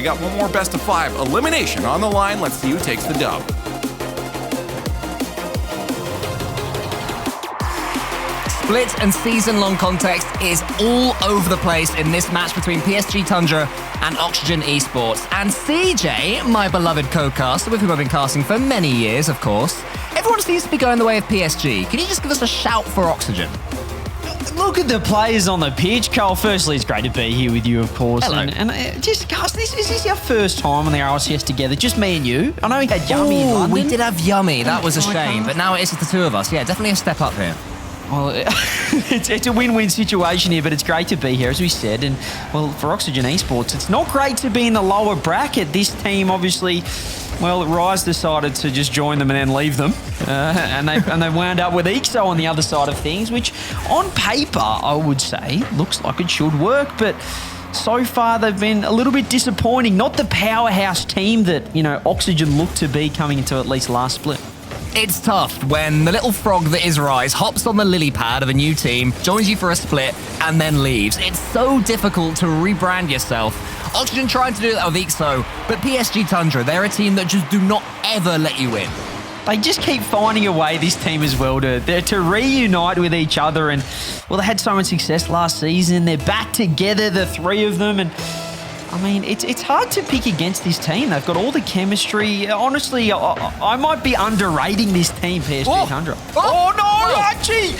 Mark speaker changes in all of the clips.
Speaker 1: We got one more best of 5 elimination on the line. Let's see who takes the dub.
Speaker 2: Split and season-long context is all over the place in this match between PSG Tundra and Oxygen Esports. And CJ, my beloved co-caster, with whom I've been casting for many years, of course, everyone seems to be going the way of PSG. Can you just give us a shout for Oxygen?
Speaker 3: Look at the players on the pitch, Cole. Firstly, it's great to be here with you, of course.
Speaker 2: Hello.
Speaker 3: And just, Gus, this is our first time on the RLCS together, just me and you. I know we had Yummy in London.
Speaker 2: We did have Yummy. That was a shame. But now it is just the two of us. Yeah, definitely a step up here.
Speaker 3: Well, it's a win-win situation here, but it's great to be here, as we said. And, well, for Oxygen Esports, it's not great to be in the lower bracket. This team, obviously, well, Rise decided to just join them and then leave them. And they wound up with EXO on the other side of things, which, on paper, I would say, looks like it should work. But so far, they've been a little bit disappointing. Not the powerhouse team that, Oxygen looked to be coming into at least last split.
Speaker 2: It's tough when the little frog that is Rise hops on the lily pad of a new team, joins you for a split, and then leaves. It's so difficult to rebrand yourself. Oxygen tried to do that with EXO, but PSG Tundra, they're a team that just do not ever let you in.
Speaker 3: They just keep finding a way, this team as well, to reunite with each other. And, well, they had so much success last season. They're back together, the three of them. And, I mean, it's hard to pick against this team. They've got all the chemistry. Honestly, I might be underrating this team, PSG Tundra. Oh, no, Archie!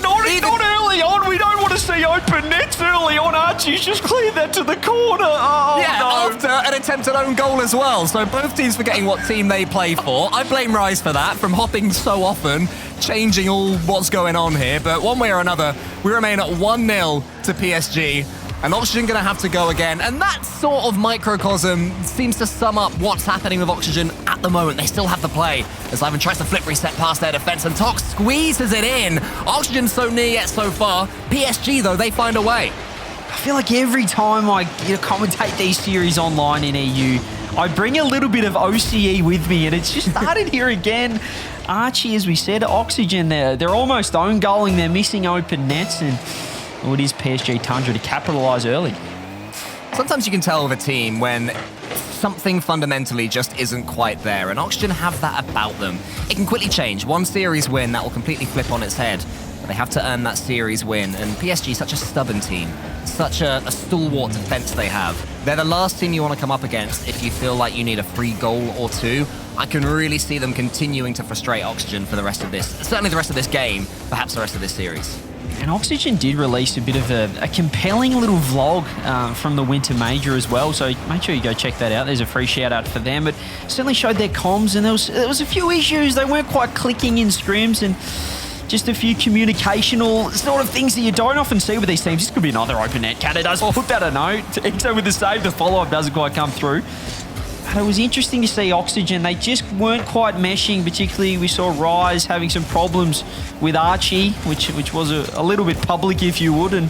Speaker 3: Not early on. We don't want to see open nets early on. Archie's just cleared that to the corner. Oh,
Speaker 2: yeah,
Speaker 3: no.
Speaker 2: After an attempted own goal as well. So both teams forgetting what team they play for. I blame Rise for that, from hopping so often, changing all what's going on here. But one way or another, we remain at 1-0 to PSG. And Oxygen going to have to go again. And that sort of microcosm seems to sum up what's happening with Oxygen at the moment. They still have the play as Ivan tries to flip reset past their defense and Tox squeezes it in. Oxygen's so near yet so far. PSG, though, they find a way.
Speaker 3: I feel like every time I commentate these series online in EU, I bring a little bit of OCE with me, and it's just started here again. Archie, as we said, Oxygen, they're almost own goaling. They're missing open nets, and well, it is PSG Tundra to capitalise early.
Speaker 2: Sometimes you can tell with a team when something fundamentally just isn't quite there, and Oxygen have that about them. It can quickly change. One series win, that will completely flip on its head. But they have to earn that series win, and PSG is such a stubborn team, such a stalwart defense they have. They're the last team you want to come up against if you feel like you need a free goal or two. I can really see them continuing to frustrate Oxygen for the rest of this, certainly the rest of this game, perhaps the rest of this series.
Speaker 3: And Oxygen did release a bit of a compelling little vlog from the Winter Major as well, so make sure you go check that out. There's a free shout out for them, but certainly showed their comms, and there was a few issues. They weren't quite clicking in scrims, and just a few communicational sort of things that you don't often see with these teams. This could be another open net. Cat does put that a note. EXO with the save, the follow-up doesn't quite come through. But it was interesting to see Oxygen. They just weren't quite meshing. Particularly, we saw Rise having some problems with Archie, which was a little bit public, if you would, and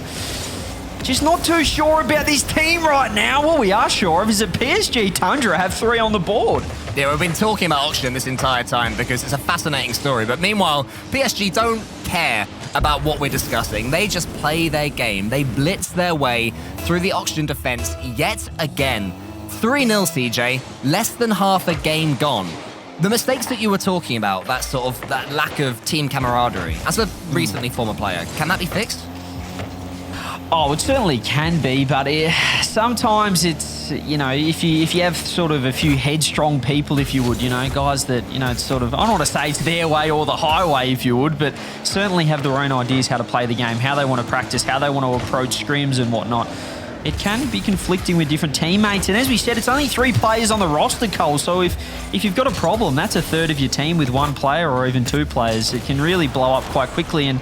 Speaker 3: just not too sure about this team right now. What we are sure of is that PSG Tundra have 3 on the board.
Speaker 2: Yeah, we've been talking about Oxygen this entire time because it's a fascinating story. But meanwhile, PSG don't care about what we're discussing. They just play their game. They blitz their way through the Oxygen defense yet again. 3-0, CJ, less than half a game gone. The mistakes that you were talking about, that lack of team camaraderie, as a recently former player, can that be fixed?
Speaker 3: Oh, it certainly can be, but sometimes it's, if you have sort of a few headstrong people, if you would, guys that, it's sort of, I don't want to say it's their way or the highway, if you would, but certainly have their own ideas how to play the game, how they want to practice, how they want to approach scrims and whatnot. It can be conflicting with different teammates. And as we said, it's only 3 players on the roster, Cole. So if you've got a problem, that's a third of your team with 1 player or even 2 players. It can really blow up quite quickly. And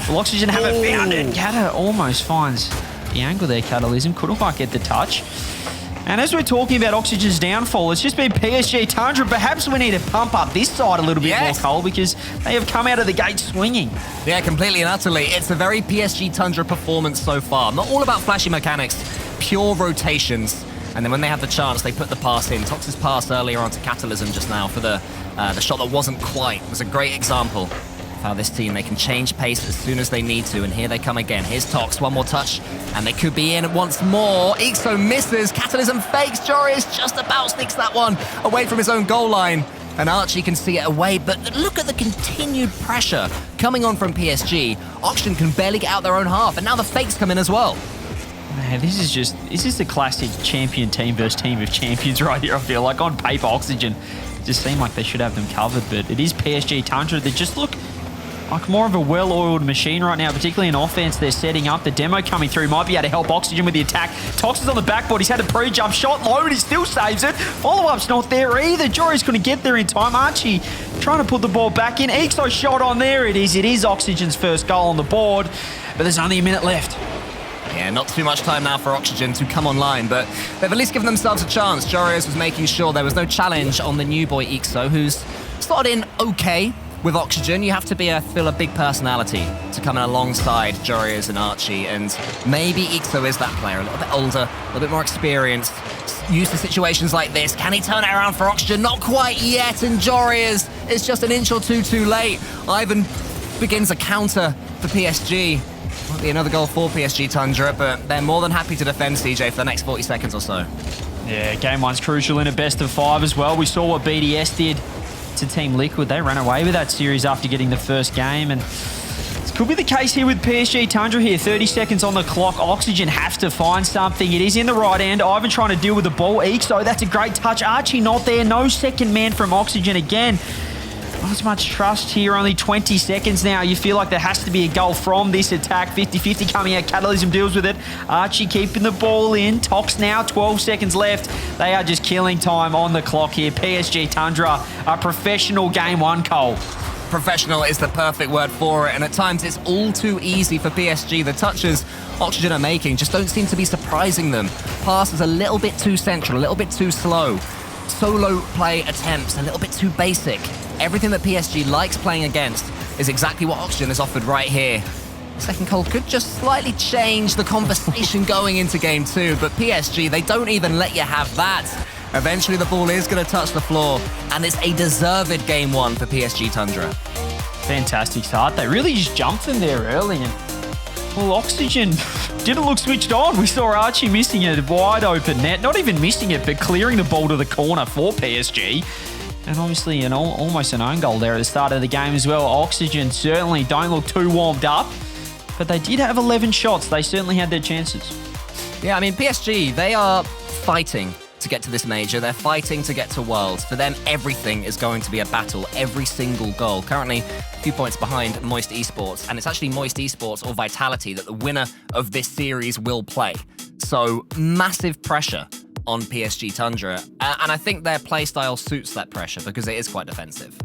Speaker 3: Oxygen haven't found it. Kata almost finds the angle there, Catalysm. Couldn't quite get the touch. And as we're talking about Oxygen's downfall, it's just been PSG Tundra. Perhaps we need to pump up this side a little bit more, Cole, because they have come out of the gate swinging.
Speaker 2: Yeah, completely and utterly. It's a very PSG Tundra performance so far. Not all about flashy mechanics, pure rotations. And then when they have the chance, they put the pass in. Tox's pass earlier onto Catalysm just now for the shot that wasn't quite. It was a great example. How this team, they can change pace as soon as they need to, and here they come again. Here's Tox, one more touch, and they could be in once more. Ixo misses, Catalysm fakes, Joreuz just about sneaks that one away from his own goal line, and Archie can see it away, but look at the continued pressure coming on from PSG. Oxygen can barely get out their own half, and now the fakes come in as well.
Speaker 3: Man, this is the classic champion team versus team of champions right here, I feel like. On paper, Oxygen just seem like they should have them covered, but it is PSG Tundra that just look like more of a well-oiled machine right now, particularly in offense. They're setting up. The demo coming through might be able to help Oxygen with the attack. Tox is on the backboard. He's had a pre-jump shot low, but he still saves it. Follow-up's not there either. Joreuz couldn't get there in time. Archie trying to put the ball back in. Ixo shot on there. It is. It is Oxygen's first goal on the board, but there's only a minute left.
Speaker 2: Yeah, not too much time now for Oxygen to come online, but they've at least given themselves a chance. Joreuz was making sure there was no challenge on the new boy Ixo, who's slotted in okay with Oxygen. You have to feel a big personality to come in alongside Joreuz and Archie, and maybe Ixo is that player, a little bit older, a little bit more experienced, used to situations like this. Can he turn it around for Oxygen? Not quite yet, and Joreuz is just an inch or two too late. Ivan begins a counter for PSG. Might be another goal for PSG Tundra, but they're more than happy to defend CJ for the next 40 seconds or so. Yeah,
Speaker 3: game one's crucial in a best of 5 as well. We saw what BDS did to Team Liquid. They ran away with that series after getting the first game, and this could be the case here with PSG Tundra here. 30 seconds on the clock. Oxygen have to find something. It is in the right end. Ivan trying to deal with the ball. Ixo, that's a great touch. Archie not there. No second man from Oxygen again. Not as much trust here, only 20 seconds now. You feel like there has to be a goal from this attack. 50-50 coming out, Catalysm deals with it. Archie keeping the ball in. Tox now, 12 seconds left. They are just killing time on the clock here. PSG Tundra, a professional game one, Cole.
Speaker 2: Professional is the perfect word for it, and at times it's all too easy for PSG. The touches Oxygen are making just don't seem to be surprising them. Passes a little bit too central, a little bit too slow. Solo play attempts a little bit too basic. Everything that PSG likes playing against is exactly what Oxygen has offered right here. Second goal could just slightly change the conversation going into game 2, but PSG, they don't even let you have that. Eventually the ball is going to touch the floor, and it's a deserved game 1 for PSG Tundra.
Speaker 3: Fantastic start. They really just jumped in there early, and well, Oxygen didn't look switched on. We saw Archie missing a wide open net. Not even missing it, but clearing the ball to the corner for PSG. And obviously, almost an own goal there at the start of the game as well. Oxygen certainly don't look too warmed up, but they did have 11 shots. They certainly had their chances.
Speaker 2: Yeah, I mean, PSG, they are fighting to get to this major. They're fighting to get to Worlds. For them, everything is going to be a battle, every single goal. Currently, a few points behind Moist Esports, and it's actually Moist Esports or Vitality that the winner of this series will play. So, massive pressure on PSG Tundra, and I think their playstyle suits that pressure because it is quite defensive.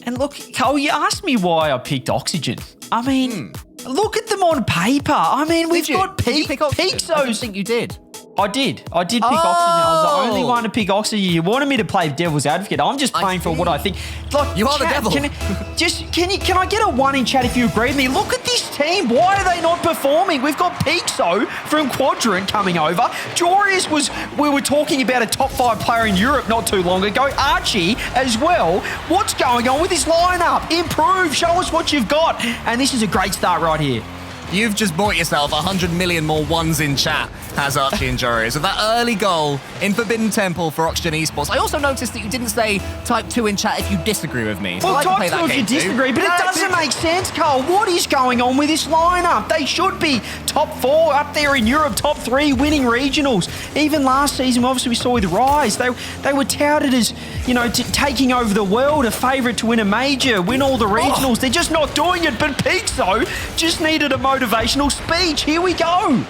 Speaker 3: And look, Cole, you asked me why I picked Oxygen. I mean, look at them on paper. I mean, we've got Pixos.
Speaker 2: I don't think you did.
Speaker 3: I did pick Oxygen. I was the only one to pick Oxygen. You wanted me to play devil's advocate. I'm just playing for what I think. Like,
Speaker 2: you are the devil.
Speaker 3: Can I get a 1 in chat if you agree with me? Look at this team. Why are they not performing? We've got Pixo from Quadrant coming over. Joreuz we were talking about a top 5 player in Europe not too long ago. Archie as well. What's going on with this lineup? Improve. Show us what you've got. And this is a great start right here.
Speaker 2: You've just bought yourself 100 million more ones in chat, has Archie and Joreuz, with that early goal in Forbidden Temple for Oxygen Esports. I also noticed that you didn't say type 2 in chat if you disagree with me. So
Speaker 3: well,
Speaker 2: I can play
Speaker 3: type 2
Speaker 2: that
Speaker 3: if you
Speaker 2: game
Speaker 3: disagree,
Speaker 2: too.
Speaker 3: but it doesn't make sense, Carl. What is going on with this lineup? They should be top 4 up there in Europe, top 3 winning regionals. Even last season, obviously we saw with Rise, they were touted as, taking over the world, a favourite to win a major, win all the regionals. They're just not doing it, but Pixo just needed a motivational speech. Here we go.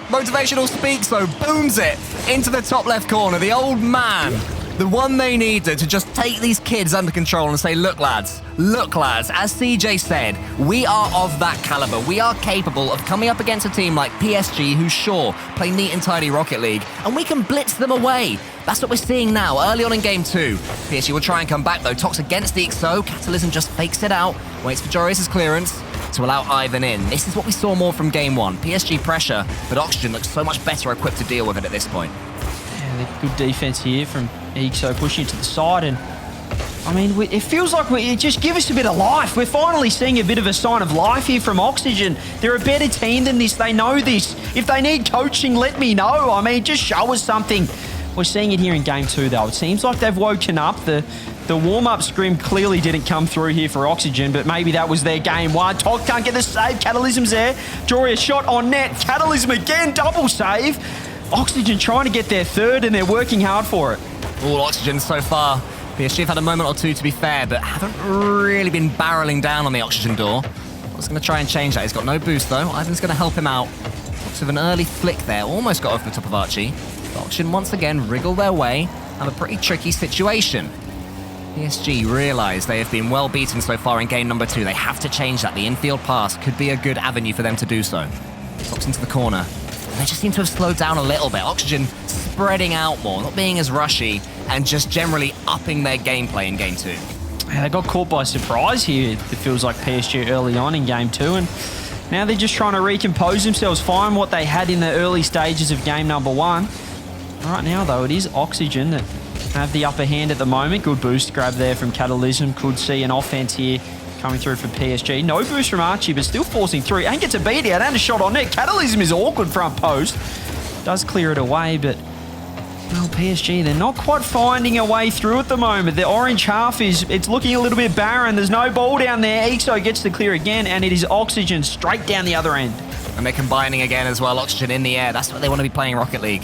Speaker 2: Motivational speak, so booms it into the top left corner. The old man, the one they needed to just take these kids under control and say, look lads, as CJ said, we are of that caliber. We are capable of coming up against a team like PSG who sure play neat and tidy Rocket League, and we can blitz them away. That's what we're seeing now, early on in game 2. PSG will try and come back though. Tox against the Ixo. Catalysm just fakes it out, waits for Joreuz's clearance to allow Ivan in. This is what we saw more from game 1. PSG pressure, but Oxygen looks so much better equipped to deal with it at this point.
Speaker 3: Yeah, good defense here from Ixo pushing it to the side, and I mean, it feels like just give us a bit of life. We're finally seeing a bit of a sign of life here from Oxygen. They're a better team than this. They know this. If they need coaching, let me know. I mean, just show us something. We're seeing it here in Game 2, though. It seems like they've woken up. The warm-up scrim clearly didn't come through here for Oxygen, but maybe that was their game one. Tox can't get the save. Catalysm's there. Jory, shot on net. Catalysm again, double save. Oxygen trying to get their third, and they're working hard for it.
Speaker 2: All Oxygen so far. PSG have had a moment or two, to be fair, but haven't really been barreling down on the Oxygen door. I was going to try and change that. He's got no boost, though. Ivan's going to help him out. Looks of an early flick there. Almost got over the top of Archie. But Oxygen once again wriggle their way. Have a pretty tricky situation. PSG realise they have been well beaten so far in game number 2. They have to change that. The infield pass could be a good avenue for them to do so. Tops into the corner. And they just seem to have slowed down a little bit. Oxygen spreading out more, not being as rushy, and just generally upping their gameplay in game 2.
Speaker 3: Yeah, they got caught by surprise here, it feels like PSG early on in game 2, and now they're just trying to recompose themselves, find what they had in the early stages of game number 1. Right now, though, it is Oxygen that have the upper hand at the moment. Good boost grab there from Catalysm. Could see an offense here coming through for PSG. No boost from Archie, but still forcing through. And gets a beat out and a shot on net. Catalysm is awkward front post. Does clear it away, but well, PSG, they're not quite finding a way through at the moment. The orange half it's looking a little bit barren. There's no ball down there. Exo gets the clear again, and it is Oxygen straight down the other end.
Speaker 2: And they're combining again as well. Oxygen in the air. That's what they want to be playing Rocket League.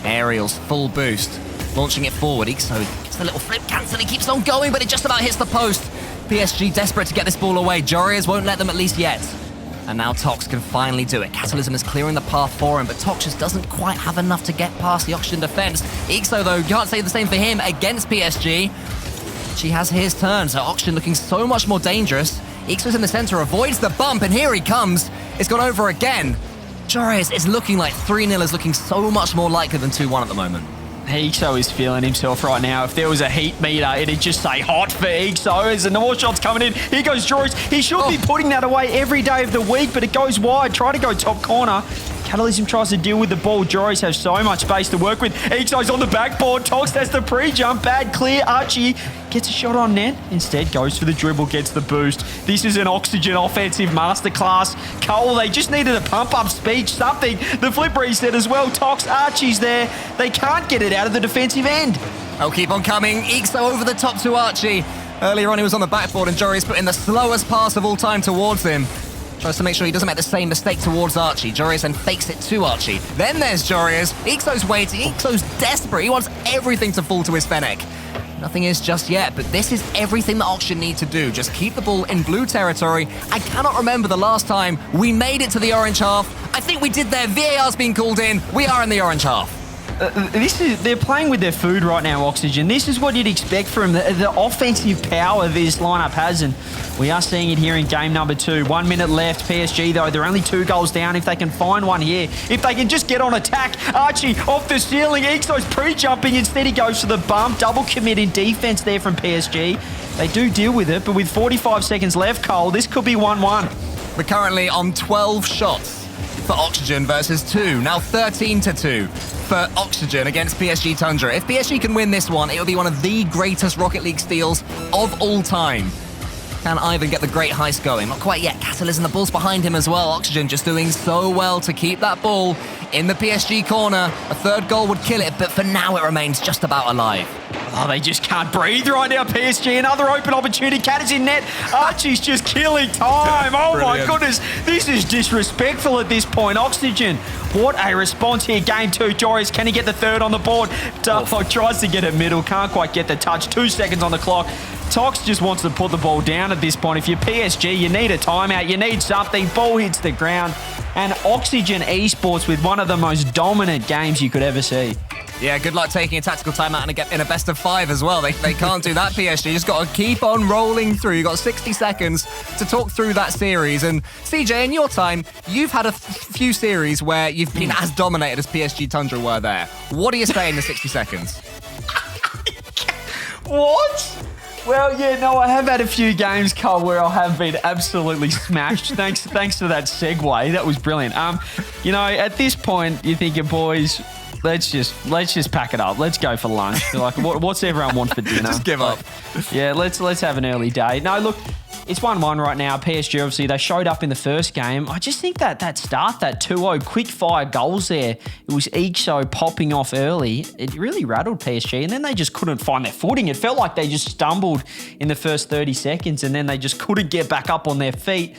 Speaker 2: Aerials, full boost. Launching it forward. Exo gets a little flip cancel. He keeps on going, but it just about hits the post. PSG desperate to get this ball away. Jorias won't let them, at least yet. And now Tox can finally do it. Catalysm is clearing the path for him, but Tox just doesn't quite have enough to get past the Oxygen defense. Exo, though, can't say the same for him against PSG. She has his turn, so Oxygen looking so much more dangerous. Exo's in the center, avoids the bump, and here he comes. It's gone over again. Jorias is looking like 3-0 is looking so much more likely than 2-1 at the moment.
Speaker 3: Exo is feeling himself right now. If there was a heat meter, it'd just say hot for Exo. As the more shots coming in, here goes Joris. He should be putting that away every day of the week, but it goes wide. Try to go top corner. Catalysm tries to deal with the ball. Joris has so much space to work with. Exo's on the backboard. Tox has the pre-jump. Bad clear. Archie gets a shot on net. Instead, goes for the dribble, gets the boost. This is an Oxygen offensive masterclass. Cole, they just needed a pump-up speech, something. The flip reset as well. Tox, Archie's there. They can't get it out of the defensive end.
Speaker 2: Oh, keep on coming. Exo over the top to Archie. Earlier on, he was on the backboard, and Joris put in the slowest pass of all time towards him. Tries to make sure he doesn't make the same mistake towards Archie. Jorias then fakes it to Archie. Then there's Jorias. Exo's waiting. Exo's desperate. He wants everything to fall to his Fennec. Nothing is just yet, but this is everything that Oxygen need to do. Just keep the ball in blue territory. I cannot remember the last time we made it to the orange half. I think we did there. VAR's been called in. We are in the orange half.
Speaker 3: They're playing with their food right now, Oxygen. This is what you'd expect from the offensive power this lineup has, and we are seeing it here in game number 2. 1 minute left. PSG, though, they're only 2 goals down. If they can find one here, if they can just get on attack. Archie off the ceiling. Exo's pre-jumping. Instead, he goes for the bump. Double commit in defense there from PSG. They do deal with it, but with 45 seconds left, Cole, this could be 1-1.
Speaker 2: We're currently on 12 shots for Oxygen versus 2. Now 13-2. For Oxygen against PSG Tundra. If PSG can win this one, it will be one of the greatest Rocket League steals of all time. Can Ivan get the great heist going? Not quite yet. Catalysm, the ball's behind him as well. Oxygen just doing so well to keep that ball in the PSG corner. A third goal would kill it, but for now it remains just about alive.
Speaker 3: Oh, they just can't breathe right now, PSG. Another open opportunity. Cat is in net. Archie's just killing time. Oh, my goodness. This is disrespectful at this point. Oxygen, what a response here. Game 2. Joris, can he get the third on the board? Tries to get it middle. Can't quite get the touch. 2 seconds on the clock. Tox just wants to put the ball down at this point. If you're PSG, you need a timeout. You need something. Ball hits the ground. And Oxygen Esports with one of the most dominant games you could ever see.
Speaker 2: Yeah, good luck taking a tactical timeout and get in a best of 5 as well. They can't do that, PSG. You just got to keep on rolling through. You've got 60 seconds to talk through that series. And CJ, in your time, you've had a few series where you've been as dominated as PSG Tundra were there. What do you say in the 60 seconds?
Speaker 3: What? Well, yeah, no, I have had a few games, Cole, where I have been absolutely smashed. Thanks for that segue. That was brilliant. You know, at this point, you're thinking, boys, let's just pack it up. Let's go for lunch. Like, what's everyone want for dinner?
Speaker 2: Just give up.
Speaker 3: Yeah, let's have an early day. No, look, it's 1-1 right now. PSG, obviously, they showed up in the first game. I just think that start, that 2-0 quick-fire goals there, it was Ixo popping off early. It really rattled PSG, and then they just couldn't find their footing. It felt like they just stumbled in the first 30 seconds, and then they just couldn't get back up on their feet.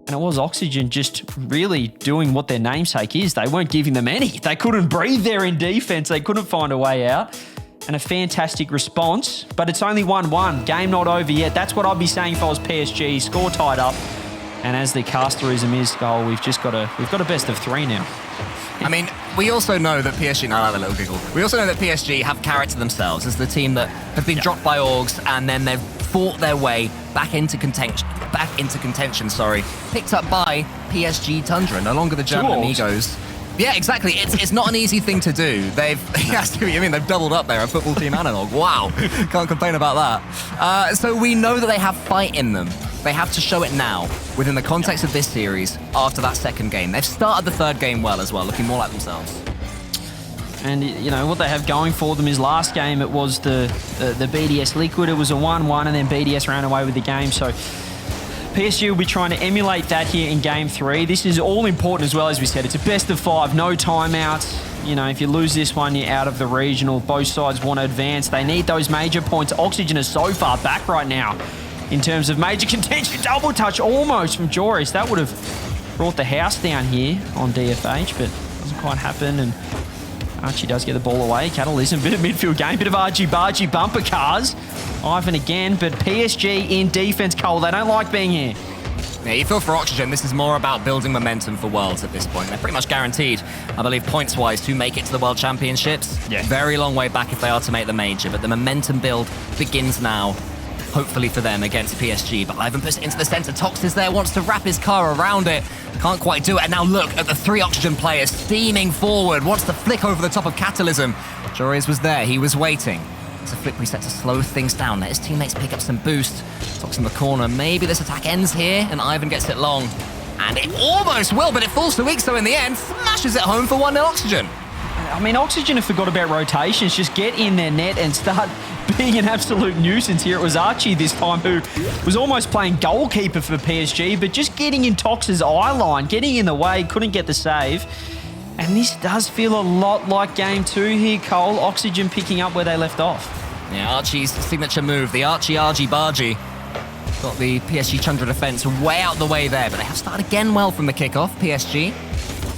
Speaker 3: And it was Oxygen just really doing what their namesake is. They weren't giving them any. They couldn't breathe there in defense. They couldn't find a way out. And a fantastic response, but it's only 1-1. Game not over yet. That's what I'd be saying if I was PSG. Score tied up. And as the casterism is, we've got a best of 3 now.
Speaker 2: I mean, we also know that PSG, no, I like the little giggle. We also know that PSG have character themselves as the team that have been dropped by Orgs and then they've fought their way back into contention, picked up by PSG Tundra, no longer the German amigos. Yeah, exactly. It's not an easy thing to do. They've doubled up there, a football team analog. Wow, can't complain about that. So we know that they have fight in them. They have to show it now within the context of this series after that second game. They've started the third game well as well, looking more like themselves.
Speaker 3: And, you know, what they have going for them is last game it was the BDS Liquid. It was a 1-1 and then BDS ran away with the game. So PSG will be trying to emulate that here in Game 3. This is all important as well, as we said. It's a best of 5, no timeouts. You know, if you lose this one, you're out of the regional. Both sides want to advance. They need those major points. Oxygen is so far back right now in terms of major contention. Double touch almost from Joris. That would have brought the house down here on DFH, but doesn't quite happen. And Archie does get the ball away. Catalysm, bit of midfield game, bit of argy-bargy bumper cars. Ivan again, but PSG in defense, Cole. They don't like being here.
Speaker 2: Yeah, you feel for Oxygen, this is more about building momentum for Worlds at this point. They're pretty much guaranteed, I believe, points-wise, to make it to the World Championships.
Speaker 3: Yeah.
Speaker 2: Very long way back if they are to make the major, but the momentum build begins now, hopefully for them, against PSG. But Ivan puts it into the center. Tox is there, wants to wrap his car around it. Can't quite do it. And now look at the 3 Oxygen players steaming forward. Wants to flick over the top of Catalysm. Joris was there. He was waiting. It's a flick reset to slow things down. Let his teammates pick up some boost. Tox in the corner. Maybe this attack ends here, and Ivan gets it long. And it almost will, but it falls to Ixo in the end. Smashes it home for 1-0 Oxygen.
Speaker 3: I mean, Oxygen have forgot about rotations. Just get in their net and start being an absolute nuisance here. It was Archie this time who was almost playing goalkeeper for PSG, but just getting in Tox's eye line, getting in the way, couldn't get the save. And this does feel a lot like Game 2 here, Cole. Oxygen picking up where they left off.
Speaker 2: Yeah, Archie's signature move, the Archie-Argy-Bargy. Got the PSG Tundra defense way out the way there, but they have started again well from the kickoff, PSG.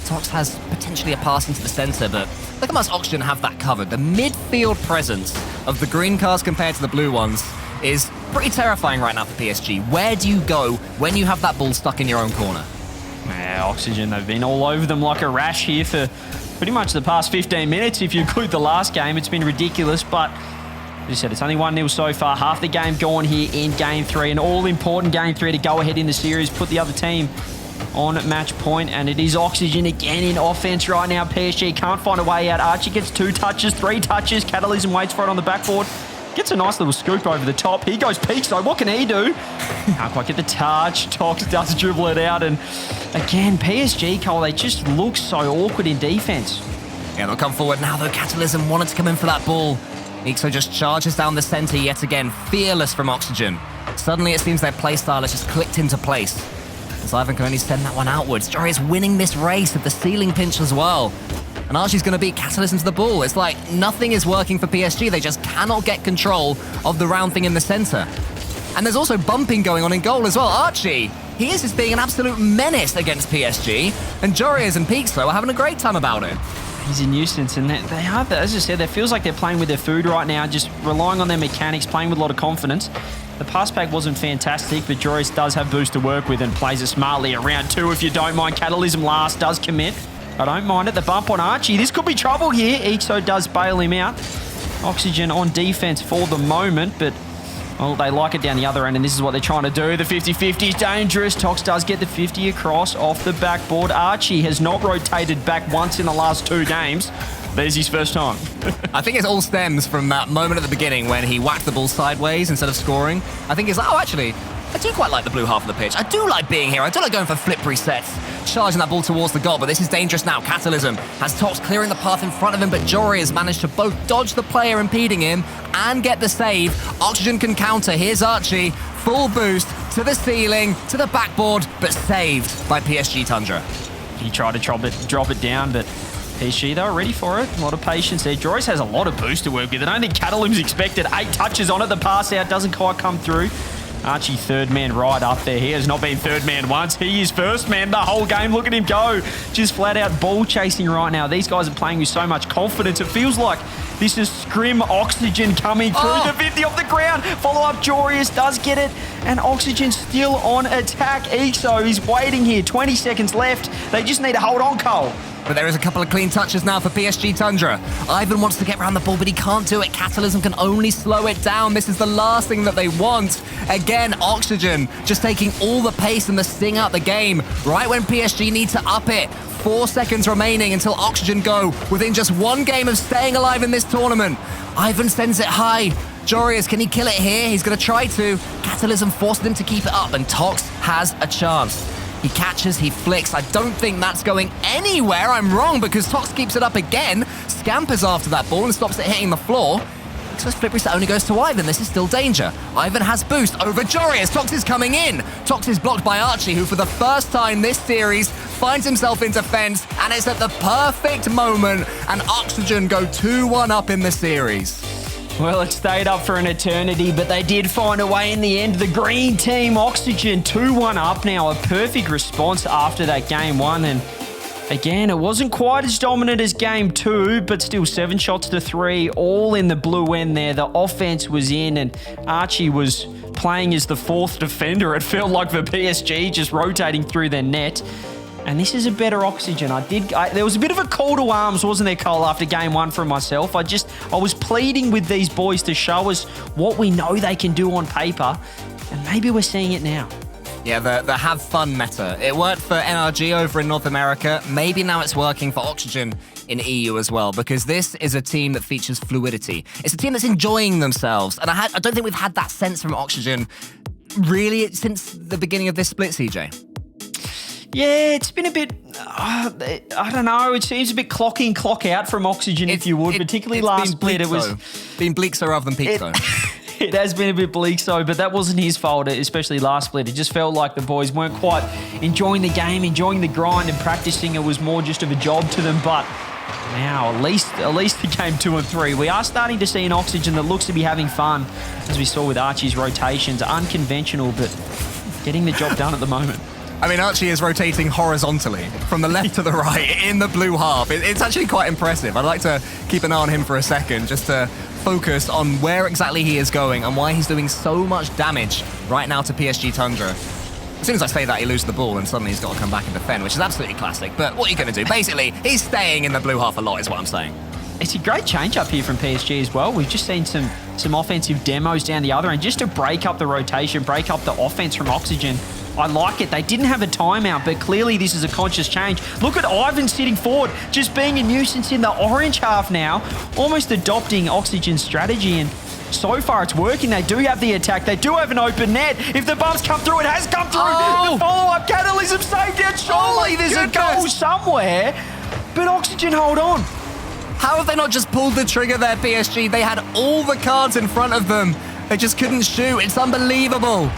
Speaker 2: Tox has potentially a pass into the center, but look how much Oxygen have that covered. The midfield presence of the green cars compared to the blue ones is pretty terrifying right now for PSG. Where do you go when you have that ball stuck in your own corner?
Speaker 3: Yeah, Oxygen, they've been all over them like a rash here for pretty much the past 15 minutes. If you include the last game, it's been ridiculous, but as you said, it's only 1-0 so far. Half the game gone here in Game 3. An all-important Game 3 to go ahead in the series, put the other team on match point, and it is Oxygen again in offense right now. PSG can't find a way out. Archie gets 2 touches, 3 touches. Catalysm waits for it on the backboard. Gets a nice little scoop over the top. He goes peaks though. What can he do? Can't quite get the touch. Tox does dribble it out. And again, PSG, Cole, they just look so awkward in defense.
Speaker 2: Yeah, they'll come forward now though. Catalysm wanted to come in for that ball. Ixo just charges down the center yet again. Fearless from Oxygen. Suddenly it seems their playstyle has just clicked into place. As Ivan can only send that one outwards. Jory is winning this race with the ceiling pinch as well. And Archie's going to beat Catalysm to the ball. It's like nothing is working for PSG. They just cannot get control of the round thing in the center. And there's also bumping going on in goal as well. Archie, he is just being an absolute menace against PSG. And Jorias and Peakso are having a great time about it.
Speaker 3: He's a nuisance, and they are, as I said, it feels like they're playing with their food right now, just relying on their mechanics, playing with a lot of confidence. The pass back wasn't fantastic, but Joris does have boost to work with and plays it smartly around 2 if you don't mind. Catalysm last does commit. I don't mind it. The bump on Archie. This could be trouble here. Ixo does bail him out. Oxygen on defense for the moment, but well, they like it down the other end, and this is what they're trying to do. The 50-50 is dangerous. Tox does get the 50 across off the backboard. Archie has not rotated back once in the last 2 games. There's his first time.
Speaker 2: I think it all stems from that moment at the beginning when he whacked the ball sideways instead of scoring. I think it's like, oh, actually, I do quite like the blue half of the pitch. I do like being here. I do like going for flip resets. Charging that ball towards the goal, but this is dangerous now. Catalysm has Tox clearing the path in front of him, but Jory has managed to both dodge the player impeding him and get the save. Oxygen can counter. Here's Archie. Full boost to the ceiling, to the backboard, but saved by PSG Tundra.
Speaker 3: He tried to drop it down, but PSG, they were ready for it. A lot of patience there. Joris has a lot of boost to work with. I don't think Catalysm's expected. 8 touches on it. The pass out doesn't quite come through. Archie, third man right up there. He has not been third man once. He is first man the whole game. Look at him go. Just flat out ball chasing right now. These guys are playing with so much confidence. It feels like this is scrim Oxygen coming through the 50 off the ground. Follow up, Jorius does get it. And Oxygen still on attack. EXO is waiting here. 20 seconds left. They just need to hold on, Cole.
Speaker 2: But there is a couple of clean touches now for PSG Tundra. Ivan wants to get around the ball, but he can't do it. Catalysm can only slow it down. This is the last thing that they want. Again, Oxygen just taking all the pace and the sting out the game. Right when PSG need to up it. 4 seconds remaining until Oxygen go within just 1 game of staying alive in this tournament. Ivan sends it high. Jorius, can he kill it here? He's going to try to. Catalysm forced him to keep it up, and Tox has a chance. He catches, he flicks. I don't think that's going anywhere. I'm wrong because Tox keeps it up again. Scampers after that ball and stops it hitting the floor. So flip reset only goes to Ivan. This is still danger. Ivan has boost over Jorius. Tox is coming in. Tox is blocked by Archie, who for the first time this series finds himself in defense, and it's at the perfect moment. And Oxygen go 2-1 up in the series.
Speaker 3: Well, it stayed up for an eternity, but they did find a way in the end. The green team, Oxygen, 2-1 up now. A perfect response after that game 1. And again, it wasn't quite as dominant as game 2, but still 7 shots to 3, all in the blue end there. The offense was in, and Archie was playing as the 4th defender. It felt like for PSG, just rotating through their net. And this is a better Oxygen. There was a bit of a call to arms, wasn't there, Cole, after game 1 from myself. I was pleading with these boys to show us what we know they can do on paper, and maybe we're seeing it now.
Speaker 2: Yeah, the have fun meta. It worked for NRG over in North America. Maybe now it's working for Oxygen in EU as well, because this is a team that features fluidity. It's a team that's enjoying themselves, and I don't think we've had that sense from Oxygen really since the beginning of this split, CJ.
Speaker 3: Yeah, it's been a bit, I don't know, it seems a bit clock in, clock out from Oxygen, if you would, particularly last split. It was
Speaker 2: been bleak so rather than peak so.
Speaker 3: It has been a bit bleak so, but that wasn't his fault, especially last split. It just felt like the boys weren't quite enjoying the game, enjoying the grind and practicing. It was more just of a job to them, but now at least the game 2 and 3, we are starting to see an Oxygen that looks to be having fun, as we saw with Archie's rotations. Unconventional, but getting the job done at the moment.
Speaker 2: I mean, Archie is rotating horizontally from the left to the right in the blue half. It's actually quite impressive. I'd like to keep an eye on him for a second just to focus on where exactly he is going and why he's doing so much damage right now to PSG Tundra. As soon as I say that, he loses the ball and suddenly he's got to come back and defend, which is absolutely classic. But what are you going to do? Basically, he's staying in the blue half a lot is what I'm saying.
Speaker 3: It's a great change up here from PSG as well. We've just seen some offensive demos down the other end just to break up the rotation, break up the offense from Oxygen. I like it. They didn't have a timeout, but clearly this is a conscious change. Look at Ivan sitting forward, just being a nuisance in the orange half now, almost adopting Oxygen's strategy, and so far it's working. They do have the attack. They do have an open net. If the bumps come through, it has come through. The follow-up Catalysm saved it. Surely there's a goal somewhere, but Oxygen hold on.
Speaker 2: How have they not just pulled the trigger there, PSG? They had all the cards in front of them. They just couldn't shoot. It's unbelievable.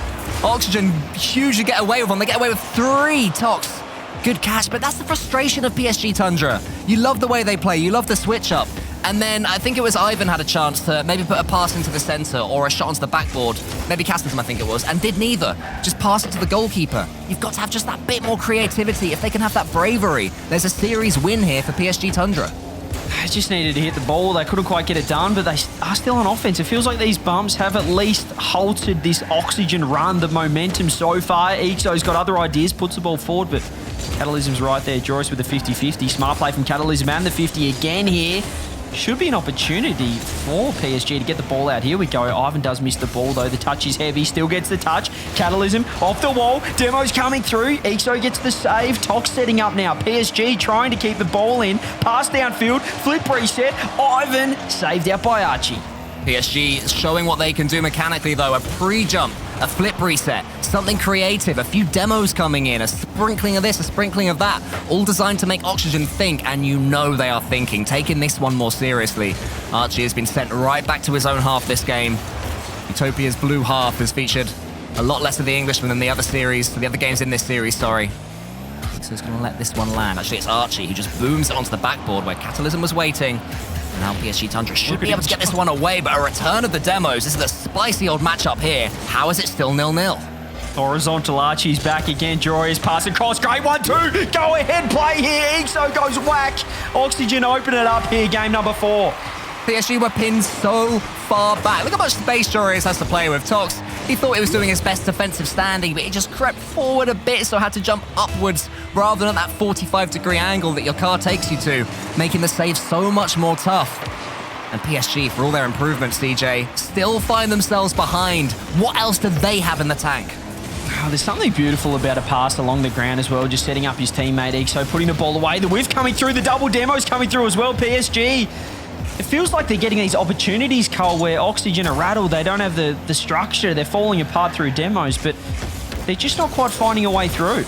Speaker 2: Oxygen huge to get away with one. They get away with 3. Tox. Good catch, but that's the frustration of PSG Tundra. You love the way they play. You love the switch up. And then I think it was Ivan had a chance to maybe put a pass into the center or a shot onto the backboard. Maybe Castleton, I think it was, and did neither. Just pass it to the goalkeeper. You've got to have just that bit more creativity. If they can have that bravery, there's a series win here for PSG Tundra.
Speaker 3: They just needed to hit the ball. They couldn't quite get it done, but they are still on offense. It feels like these bumps have at least halted this Oxygen run, the momentum so far. EXO's got other ideas, puts the ball forward, but Catalysm's right there. Joris with the 50-50. Smart play from Catalysm and the 50 again here. Should be an opportunity for PSG to get the ball out. Here we go. Ivan does miss the ball, though. The touch is heavy. Still gets the touch. Catalysm off the wall. Demo's coming through. EXO gets the save. Tox setting up now. PSG trying to keep the ball in. Pass downfield. Flip reset. Ivan saved out by Archie.
Speaker 2: PSG showing what they can do mechanically, though. A pre-jump A flip reset, something creative, a few demos coming in, a sprinkling of this, a sprinkling of that, all designed to make Oxygen think, and you know they are thinking, taking this one more seriously. Archie has been sent right back to his own half this game. Utopia's blue half has featured a lot less of the Englishman than the other games in this series, sorry. So he's going to let this one land. Actually, it's Archie who just booms it onto the backboard where Catalysm was waiting. And now PSG Tundra should be able to get this one away, but a return of the demos. This is a spicy old matchup here. How is it still 0-0?
Speaker 3: Horizontal Archie's back again. Jory's pass across. Great 1-2. Go ahead, play here. Exo goes whack. Oxygen open it up here. Game number 4.
Speaker 2: PSG were pinned so far back. Look how much space Joris has to play with. Tox, he thought he was doing his best defensive standing, but he just crept forward a bit, so had to jump upwards rather than at that 45-degree angle that your car takes you to, making the save so much more tough. And PSG, for all their improvements, CJ, still find themselves behind. What else do they have in the tank?
Speaker 3: Oh, there's something beautiful about a pass along the ground as well, just setting up his teammate Exo, putting the ball away. The whiff coming through, the double demos coming through as well, PSG. It feels like they're getting these opportunities, Cole, where Oxygen are rattled. They don't have the structure. They're falling apart through demos, but they're just not quite finding a way through.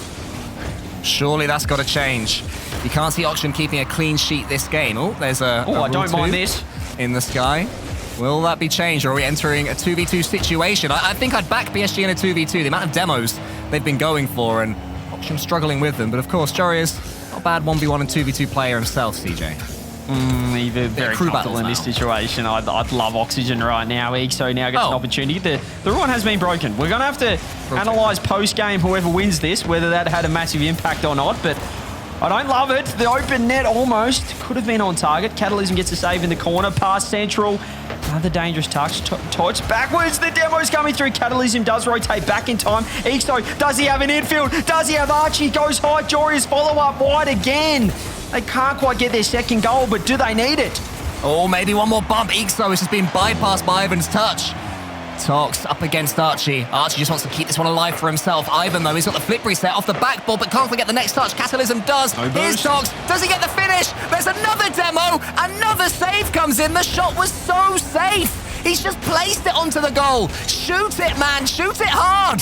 Speaker 2: Surely that's got to change. You can't see Oxygen keeping a clean sheet this game. Oh, there's a
Speaker 3: I don't mind this.
Speaker 2: In the sky. Will that be changed, or are we entering a 2v2 situation? I think I'd back PSG in a 2v2. The amount of demos they've been going for, and Oxygen struggling with them. But of course, Jory is not a bad 1v1 and 2v2 player himself, CJ.
Speaker 3: He's very comfortable in this situation. I'd love Oxygen right now. Exo now gets an opportunity. The run has been broken. We're going to have to analyse post-game whoever wins this, whether that had a massive impact or not, but I don't love it. The open net almost could have been on target. Catalysm gets a save in the corner. Pass central. Another dangerous touch. Touch backwards. The demo's coming through. Catalysm does rotate back in time. Exo, does he have an infield? Does he have Archie? Goes high. Jory's follow-up wide again. They can't quite get their second goal, but do they need it?
Speaker 2: Oh, maybe one more bump. Exo has just been bypassed by Ivan's touch. Tox up against Archie. Archie just wants to keep this one alive for himself. Ivan, though, he's got the flip reset off the backboard, but can't forget the next touch. Catalysm does. Here's Tox. Does he get the finish? There's another demo. Another save comes in. The shot was so safe. He's just placed it onto the goal. Shoot it, man. Shoot it hard.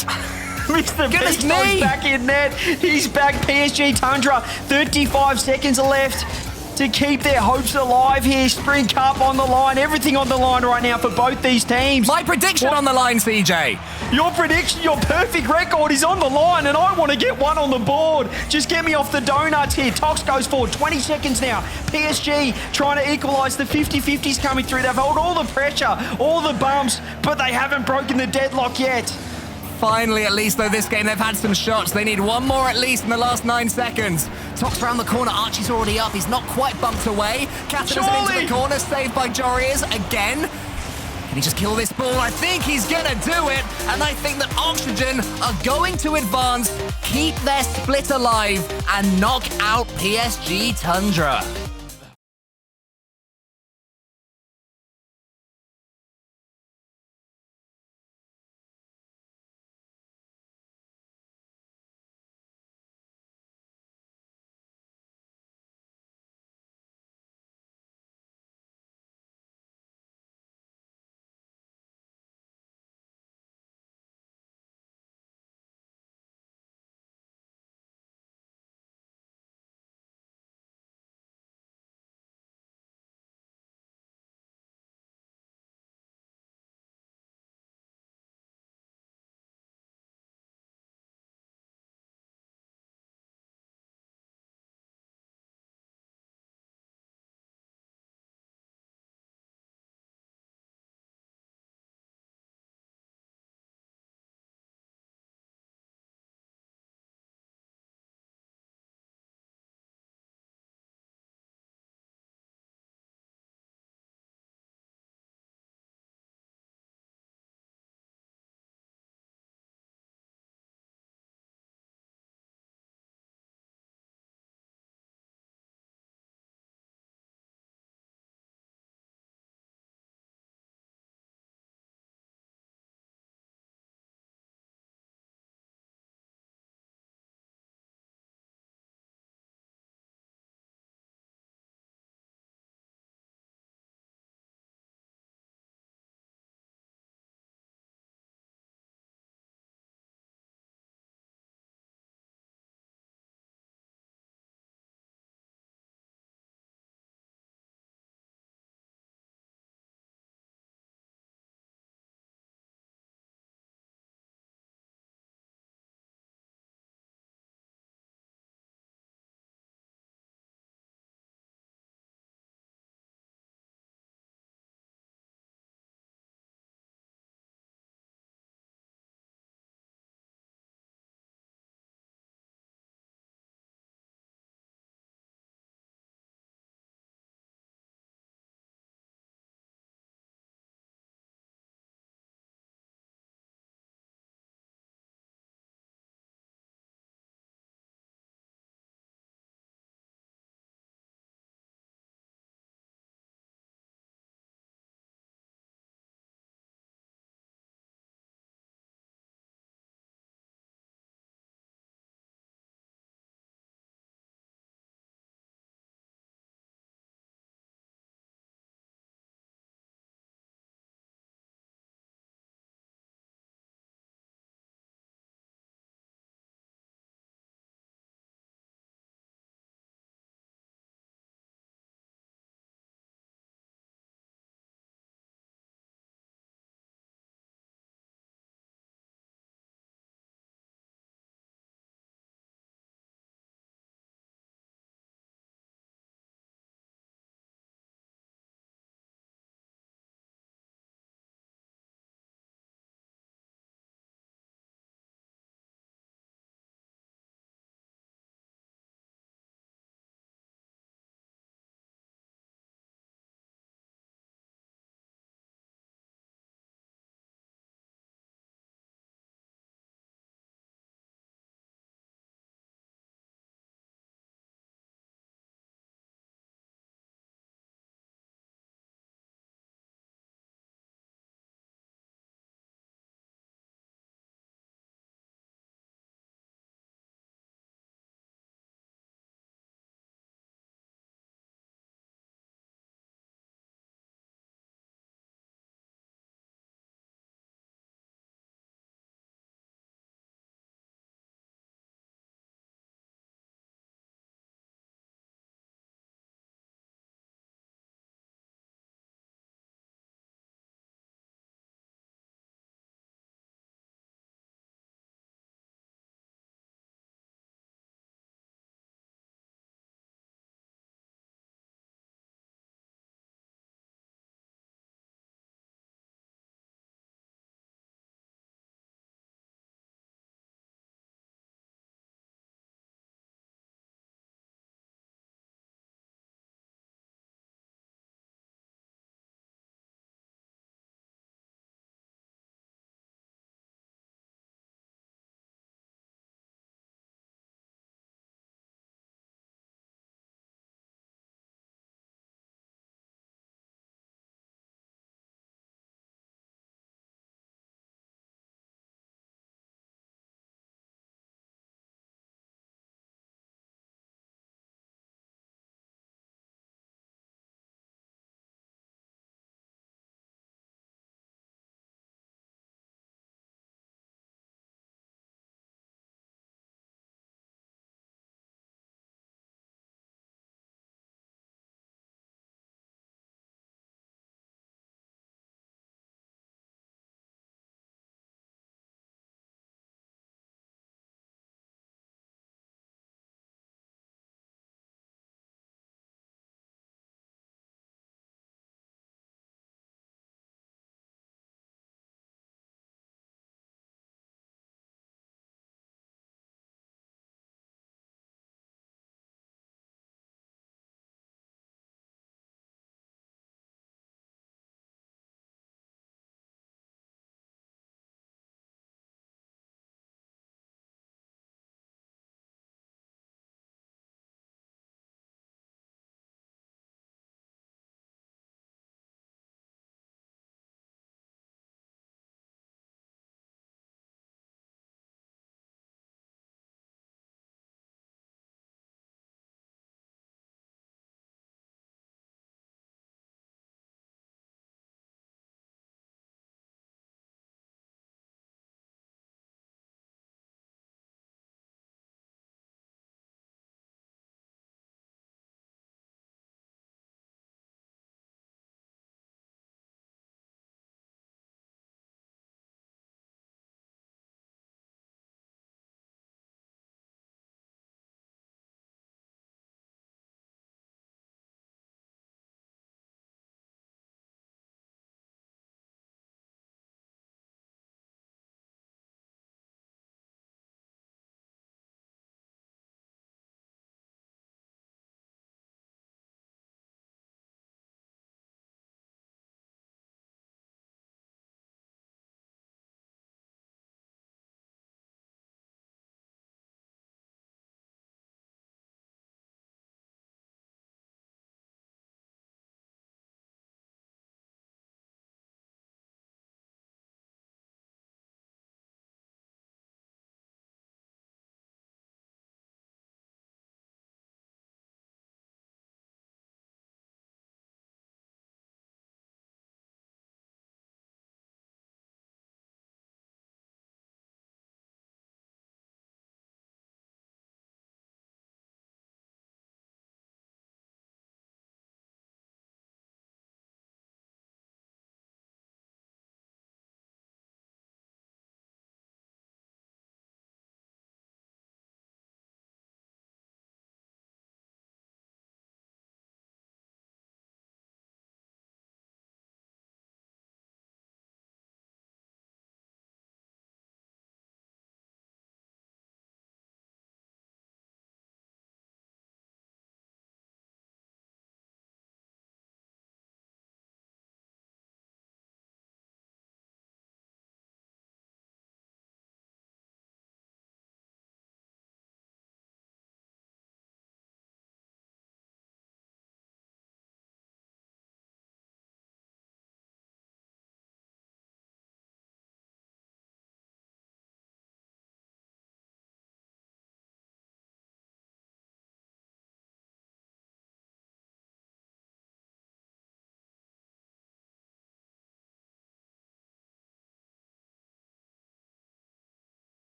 Speaker 3: Mr. Beast goes back in net. He's back. PSG Tundra. 35 seconds left to keep their hopes alive here. Spring Cup on the line. Everything on the line right now for both these teams.
Speaker 2: My prediction on the line, CJ.
Speaker 3: Your prediction, your perfect record is on the line, and I want to get one on the board. Just get me off the donuts here. Tox goes forward. 20 seconds now. PSG trying to equalise. The 50-50s coming through. They've held all the pressure, all the bumps, but they haven't broken the deadlock yet.
Speaker 2: Finally, at least, though, this game, they've had some shots. They need one more at least in the last 9 seconds. Tox around the corner. Archie's already up. He's not quite bumped away. Catalysm into the corner, saved by Jorias again. Can he just kill this ball? I think he's going to do it. And I think that Oxygen are going to advance, keep their split alive, and knock out PSG Tundra.